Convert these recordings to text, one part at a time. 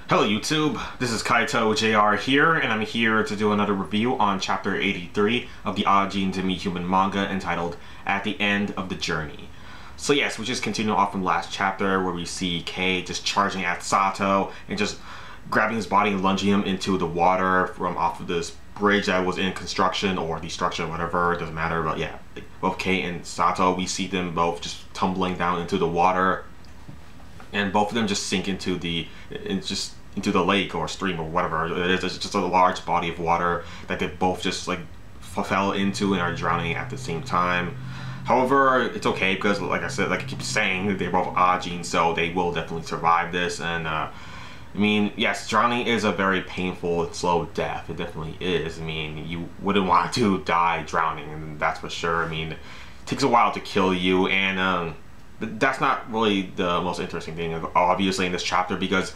Hello YouTube, this is Kaito JR here, and I'm here to do another review on chapter 83 of the Ajin demi human manga entitled At the End of the Journey. So yes, we just continue off from last chapter where we see Kei just charging at Sato and just grabbing his body and lunging him into the water from off of this bridge that was in construction or destruction, whatever, it doesn't matter. But yeah, both Kei and Sato, we see them both just tumbling down into the water, and both of them just sink into the lake or stream or whatever it is. It's just a large body of water that they both just like fell into and are drowning at the same time. However, it's okay because, like I said, like I keep saying, they're both Ajin, so they will definitely survive this. And I mean, yes, drowning is a very painful and slow death. It definitely is. I mean, you wouldn't want to die drowning, and that's for sure. I mean, it takes a while to kill you, and that's not really the most interesting thing, obviously, in this chapter, because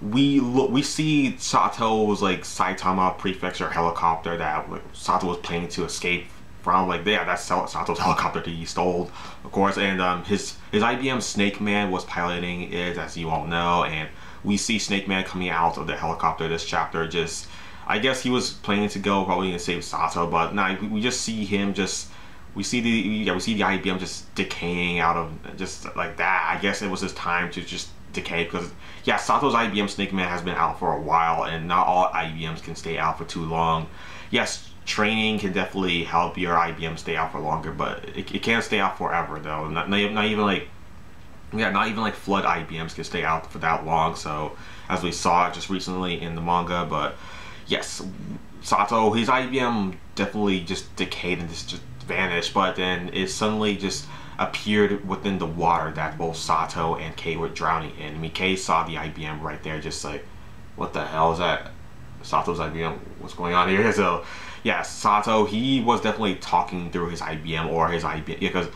we see Sato's like Saitama Prefecture helicopter that like, Sato was planning to escape from. Like, yeah, that's Sato's helicopter that he stole, of course, and his IBM Snake Man was piloting it, as you all know, and we see Snake Man coming out of the helicopter this chapter. Just, I guess he was planning to go probably and save Sato, but nah, we just see him just. We see the IBM just decaying out of just like that. I guess it was his time to just decay, because yeah, Sato's IBM Snake Man has been out for a while, and not all IBMs can stay out for too long. Yes, training can definitely help your IBM stay out for longer, but it can't stay out forever though. Not even like, yeah, not even like flood IBMs can stay out for that long. So as we saw just recently in the manga, but yes, Sato, his IBM definitely just decayed and just vanished, but then it suddenly just appeared within the water that both Sato and Kei were drowning in. I mean, Kei saw the IBM right there, just like, what the hell is that? Sato's IBM, what's going on here? So yeah, Sato, he was definitely talking through his IBM or his IBM, because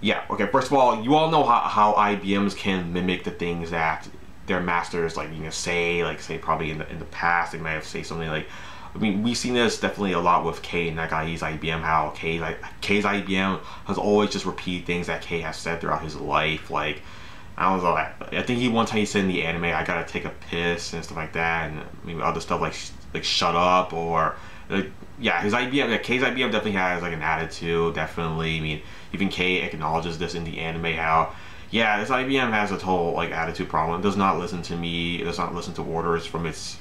yeah, okay, first of all, you all know how IBMs can mimic the things that their masters, like, you know, say probably in the past, they might have said something like, I mean, we've seen this definitely a lot with Kei and Nagai's IBM, how Kei's IBM has always just repeated things that Kei has said throughout his life. Like, I don't know, I think one time he said in the anime, I gotta take a piss and stuff like that, and maybe other stuff like shut up, or like, yeah, his IBM, like, Kei's IBM definitely has like an attitude, definitely. I mean, even Kei acknowledges this in the anime, how yeah, this IBM has a total like attitude problem. It does not listen to me. It does not listen to orders from his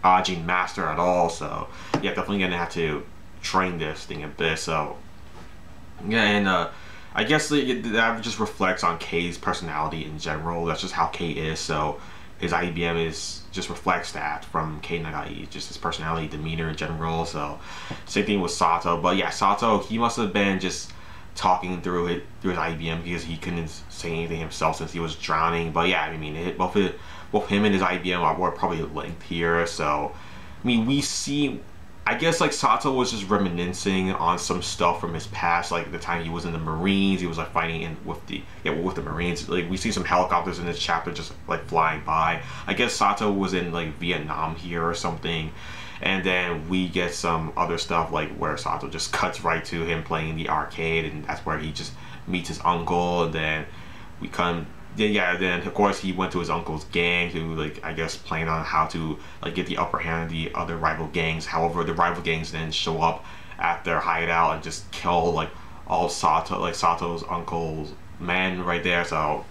Ajin master at all. So yeah, definitely gonna have to train this thing a bit. So yeah, and I guess that just reflects on Kei's personality in general. That's just how Kei is. So his IBM just reflects that from Kei Nagai, just his personality, demeanor in general. So same thing with Sato. But yeah, Sato, he must have been just talking through his IBM because he couldn't say anything himself since he was drowning. But yeah, I mean, both him and his IBM were probably linked here. So I mean, we see, I guess, like, Sato was just reminiscing on some stuff from his past, like the time he was in the Marines. He was like fighting with the Marines. Like, we see some helicopters in this chapter just like flying by. I guess Sato was in like Vietnam here or something. And then we get some other stuff like where Sato just cuts right to him playing in the arcade, and that's where he just meets his uncle. And then then of course he went to his uncle's gang to, like, I guess, plan on how to like get the upper hand of the other rival gangs. However, the rival gangs then show up at their hideout and just kill like all Sato's uncle's men right there. So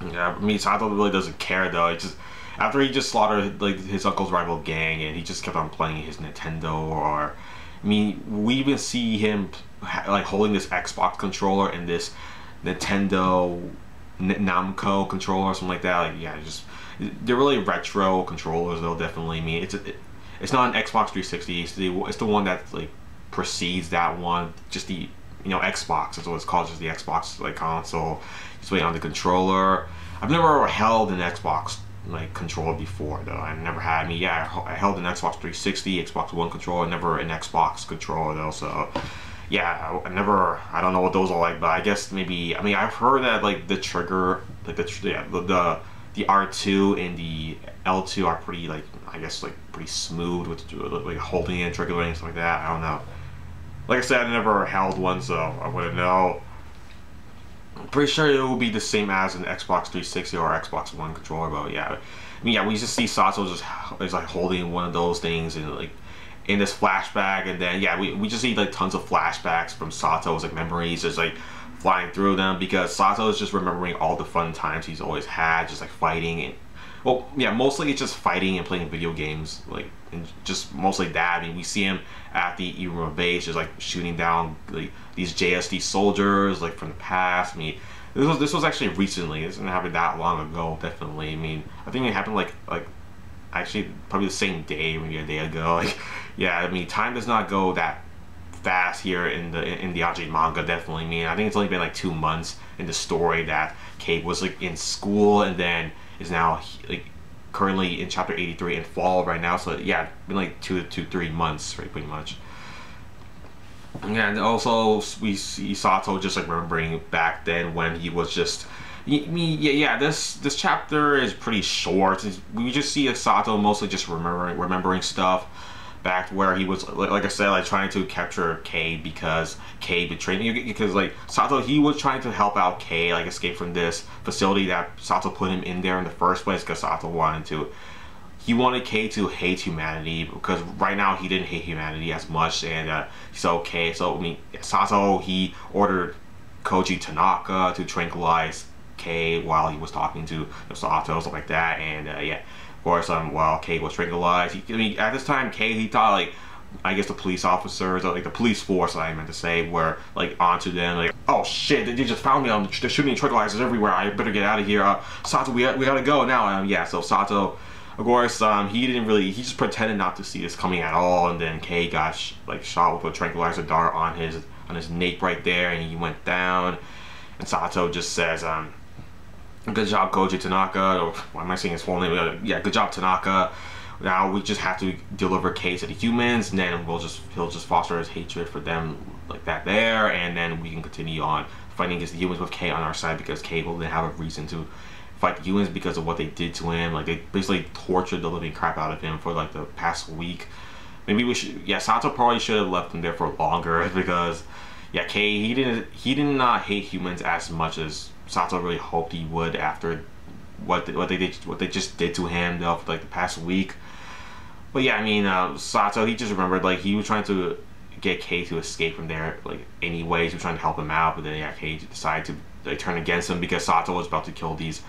yeah, I mean, Sato really doesn't care though. It just, after he just slaughtered like his uncle's rival gang, and he just kept on playing his Nintendo, or I mean, we even see him like holding this Xbox controller and this Nintendo Namco controller or something like that. Like, yeah, just, they're really retro controllers though, definitely. I mean, it's not an Xbox 360. It's the one that like precedes that one. Just the, you know, Xbox. That's what it's called. Just the Xbox like console. Just wait on the controller. I've never held an Xbox like controller before though. I never had. I mean, yeah, I held an Xbox 360, Xbox One controller, never an Xbox controller though. So yeah, I don't know what those are like, but I guess maybe, I mean, I've heard that like the trigger, like the R2 and the L2 are pretty, like, I guess, like pretty smooth with like holding and triggering and stuff like that. I don't know. Like I said, I never held one, so I wouldn't know. I'm pretty sure it will be the same as an Xbox 360 or Xbox One controller, but yeah. I mean, yeah, we just see Sato just is like holding one of those things and like in this flashback, and then yeah, we just see like tons of flashbacks from Sato's like memories just like flying through them, because Sato is just remembering all the fun times he's always had, just like fighting and, well, yeah, mostly it's just fighting and playing video games, like, and just mostly that. I mean, we see him at the Iruma base, just like shooting down like these JSD soldiers, like from the past. I mean, this was actually recently. This didn't happen that long ago. Definitely. I mean, I think it happened like actually probably the same day, maybe a day ago. Like, yeah, I mean, time does not go that fast here in the Ajin manga. Definitely. I mean, I think it's only been like 2 months in the story that Kate was like in school, and then is now like currently in chapter 83 in fall right now. So yeah, it's been like 2 to 3 months, right, pretty much. Yeah, and also we see Sato just like remembering back then when he was just. I mean, yeah. This chapter is pretty short. We just see like Sato mostly just remembering stuff back where he was, like I said, like trying to capture Kei because Kei betrayed him. Because like Sato, he was trying to help out Kei, like escape from this facility that Sato put him in there in the first place, because Sato he wanted Kei to hate humanity, because right now he didn't hate humanity as much, and so Kei. So I mean, Sato, he ordered Koji Tanaka to tranquilize Kei while he was talking to Sato, stuff like that, and yeah. Of course, while Kei was tranquilized, I mean, at this time, Kei, he thought, like, I guess the police officers, or like the police force, I meant to say, were like onto them, like, oh shit, they just found me, they're shooting tranquilizers everywhere, I better get out of here, Sato, we gotta go now. Yeah, so Sato, of course, he just pretended not to see this coming at all, and then Kei got shot with a tranquilizer dart on his nape right there, and he went down, and Sato just says, good job, Koji Tanaka, or why am I saying his full name? Yeah, good job, Tanaka. Now we just have to deliver Kei to the humans, and then he'll just foster his hatred for them like that there, and then we can continue on fighting against the humans with Kei on our side, because Kei will then have a reason to fight the humans because of what they did to him. Like, they basically tortured the living crap out of him for like the past week. Maybe we should, yeah, Sato probably should have left him there for longer, because yeah, Kei, he did not hate humans as much as Sato really hoped he would after what they just did to him though, for like the past week. But yeah, I mean, Sato, he just remembered, like, he was trying to get Kei to escape from there, like, anyways. He was trying to help him out, but then yeah, Kei decided to like turn against him, because Sato was about to kill these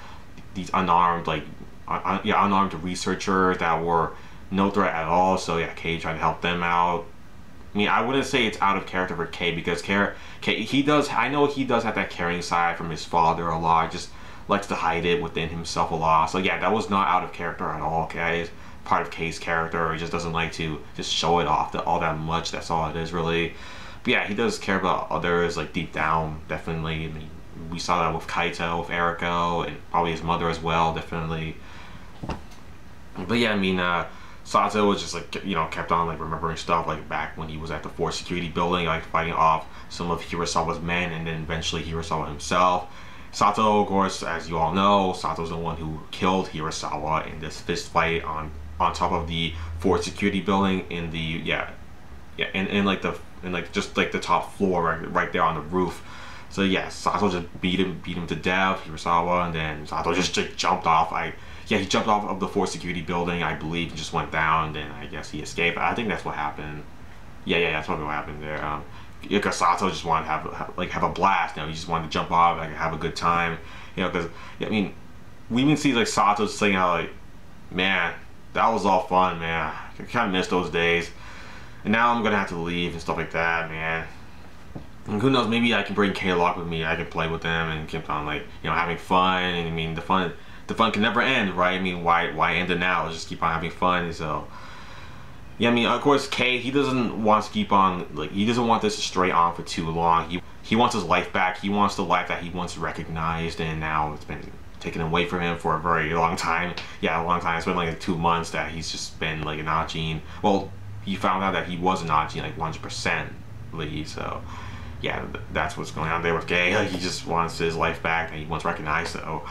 unarmed, like, unarmed researchers that were no threat at all. So yeah, Kei trying to help them out. I mean, I wouldn't say it's out of character for Kei, because Kei, I know he does have that caring side from his father a lot. Just likes to hide it within himself a lot. So yeah, that was not out of character at all. Okay, it's part of Kei's character. He just doesn't like to just show it off all that much. That's all it is, really. But yeah, he does care about others, like, deep down, definitely. I mean, we saw that with Kaito, with Eriko, and probably his mother as well, definitely. But yeah, I mean, Sato was just like, you know, kept on like remembering stuff like back when he was at the Fort Security building, like fighting off some of Hirasawa's men, and then eventually Hirasawa himself. Sato, of course, as you all know, Sato's the one who killed Hirasawa in this fist fight on top of the Fort Security building in the just like the top floor, right there on the roof. So yeah, Sato just beat him to death, Hirasawa, and then Sato just jumped off. He jumped off of the Fort Security building, I believe, and just went down, and then I guess he escaped. I think that's what happened. Yeah, that's probably what happened there. Because Sato just wanted to have a blast. You know, he just wanted to jump off, like, have a good time. You know, because I mean, we even see like Sato saying how, like, man, that was all fun, man. I kind of miss those days, and now I'm gonna have to leave and stuff like that, man. And who knows? Maybe I can bring K-Lock with me. I can play with them and keep on, like, you know, having fun. And I mean, the fun can never end, right? I mean, why end it now? Let's just keep on having fun. So yeah, I mean, of course, Kei, he doesn't want to keep on, like, he doesn't want this to stray on for too long. He wants his life back. He wants the life that he once recognized, and now it's been taken away from him for a very long time. Yeah, a long time. It's been like 2 months that he's just been like an Ajin. Well, he found out that he was an Ajin like 100%. So yeah, that's what's going on there with Kei. Like, he just wants his life back that he once recognized. So,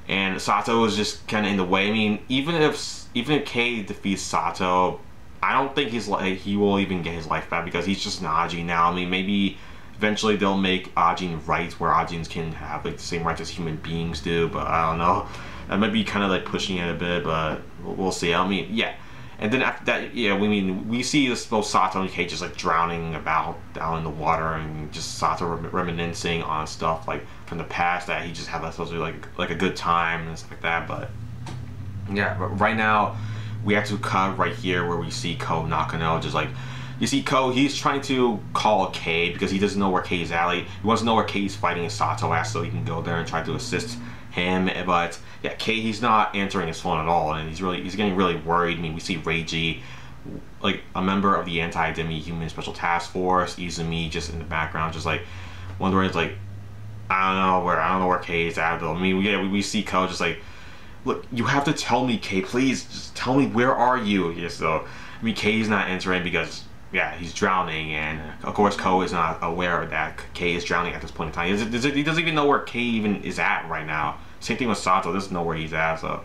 and Sato is just kind of in the way. I mean, even if Kei defeats Sato, I don't think he will even get his life back, because he's just an Ajin now. I mean, maybe eventually they'll make Ajin rights where Ajins can have like the same rights as human beings do, but I don't know. That might be kind of like pushing it a bit, but we'll see. I mean, yeah. And then after that, yeah, we see this both Sato and Kei just like drowning about down in the water, and just Sato reminiscing on stuff like from the past that he just had like a good time and stuff like that. But yeah, but right now we have to cut right here where we see Ko Nakano just like. You see, Ko, he's trying to call Kei because he doesn't know where Kei's at. He wants to know where Kei's fighting Sato at so he can go there and try to assist him. But yeah, Kei, he's not answering his phone at all, and he's getting really worried. I mean, we see Reiji, like a member of the anti-demi human special task force, Izumi just in the background, just like wondering, like, I don't know where Kei's at though. I mean, yeah, we see Ko just like, look, you have to tell me, Kei, please, just tell me, where are you? Yeah, so I mean, Kei's not answering because, yeah, he's drowning, and of course Ko is not aware that Kei is drowning at this point in time. He doesn't even know where Kei even is at right now. Same thing with Sato, doesn't know where he's at. So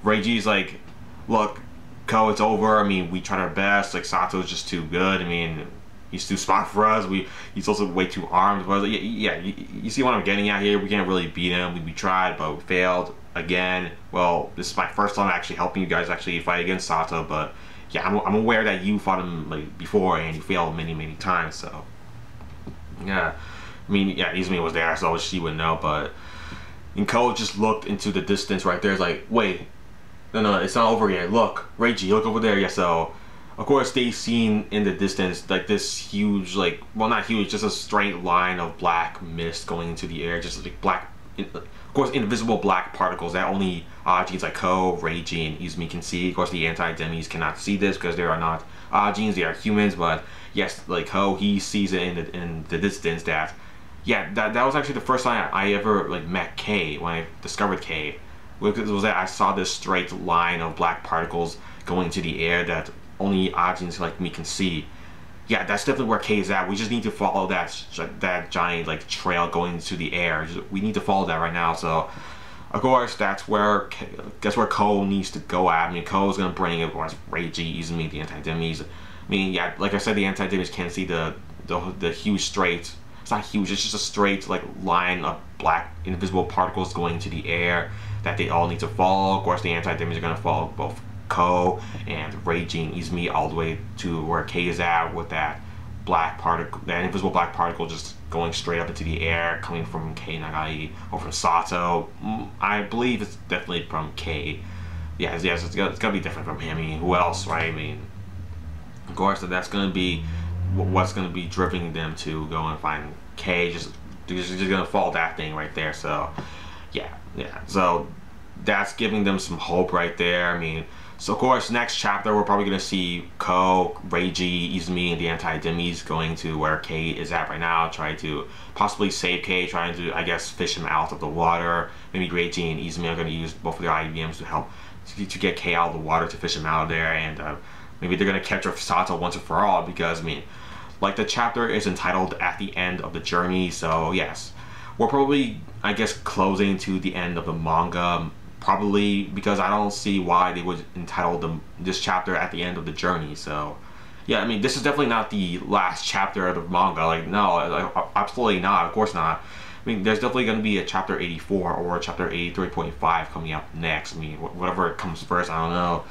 Reiji's like, look, Ko, it's over. I mean, we tried our best. Like, Sato's just too good. I mean, he's too smart for us. He's also way too armed. But like, yeah, you see what I'm getting at here? We can't really beat him. We tried, but we failed again. Well, this is my first time actually helping you guys actually fight against Sato, but yeah, I'm aware that you fought him like before and you failed many times. So yeah, I mean, yeah, Izumi was there, so she would know. But and Ko just looked into the distance right there. It's like, wait, no, it's not over yet. Look, Reiji, look over there. Yeah, so of course they seen in the distance like this huge, like, well, not huge, just a straight line of black mist going into the air, just like black. Of course, invisible black particles that only Ajins like Ko, Reiji, and Izumi can see. Of course, the anti-demis cannot see this because they are not Ajins, they are humans. But yes, like Ko, he sees it in the distance. That, yeah, that was actually the first time I ever like met Kei, when I discovered Kei. Was that I saw this straight line of black particles going into the air that only Ajins like me can see. Yeah, that's definitely where Kei is at. We just need to follow that giant like trail going into the air. We need to follow that right now. So, of course, that's where Ko needs to go at. I mean, Ko is gonna bring, of course, Reiji, Izumi, the anti-demis. I mean, yeah, like I said, the anti-demis can't see the huge straight. It's not huge. It's just a straight like line of black invisible particles going into the air that they all need to follow. Of course, the anti-demis are gonna follow both Ko and Reiji and Izumi all the way to where Kei is at, with that black particle, that invisible black particle just going straight up into the air, coming from Kei Nagai or from Sato. I believe it's definitely from Kei. Yes, it's gotta be different from him. I mean, who else, right? I mean, of course, that's gonna be what's gonna be driving them to go and find Kei. Just gonna follow that thing right there. So, yeah. So that's giving them some hope right there. I mean. So of course, next chapter we're probably gonna see Ko, Reiji, Izumi, and the anti-demis going to where Kei is at right now, trying to possibly save Kei, trying to, I guess, fish him out of the water. Maybe Reiji and Izumi are gonna use both of their IBMs to help to get Kei out of the water, to fish him out of there, and maybe they're gonna capture Sato once and for all. Because I mean, like, the chapter is entitled "At the End of the Journey," so yes, we're probably, I guess, closing to the end of the manga. Probably because I don't see why they would entitle this chapter "At the End of the Journey." So yeah, I mean, this is definitely not the last chapter of the manga. Like, no, absolutely not. Of course not. I mean, there's definitely going to be a chapter 84 or a chapter 83.5 coming out next. I mean, whatever comes first, I don't know.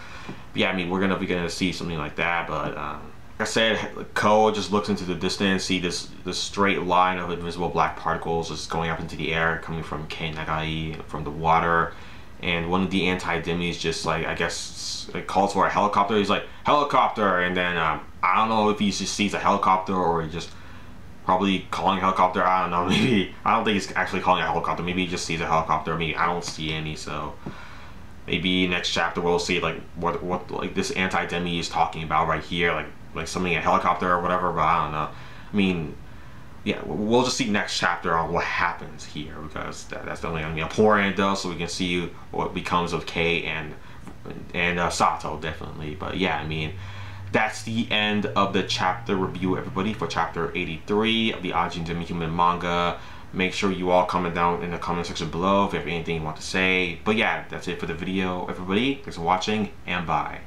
But yeah, I mean, we're gonna see something like that. But like I said, Ko just looks into the distance, see this straight line of invisible black particles just going up into the air, coming from Kei Nagai, from the water. And one of the anti-demis just, like, I guess, calls for a helicopter. He's like, helicopter! And then I don't know if he just sees a helicopter or he just probably calling a helicopter. I don't know. Maybe, I don't think he's actually calling a helicopter. Maybe he just sees a helicopter. I mean, I don't see any. So maybe next chapter we'll see like what like this anti-demi is talking about right here, like summoning a helicopter or whatever. But I don't know. I mean, yeah, we'll just see next chapter on what happens here, because that's definitely going to be important though, so we can see what becomes of Kei and Sato, definitely. But yeah, I mean, that's the end of the chapter review, everybody, for chapter 83 of the Ajin Demi Human manga. Make sure you all comment down in the comment section below if you have anything you want to say. But yeah, that's it for the video, everybody. Thanks for watching, and bye.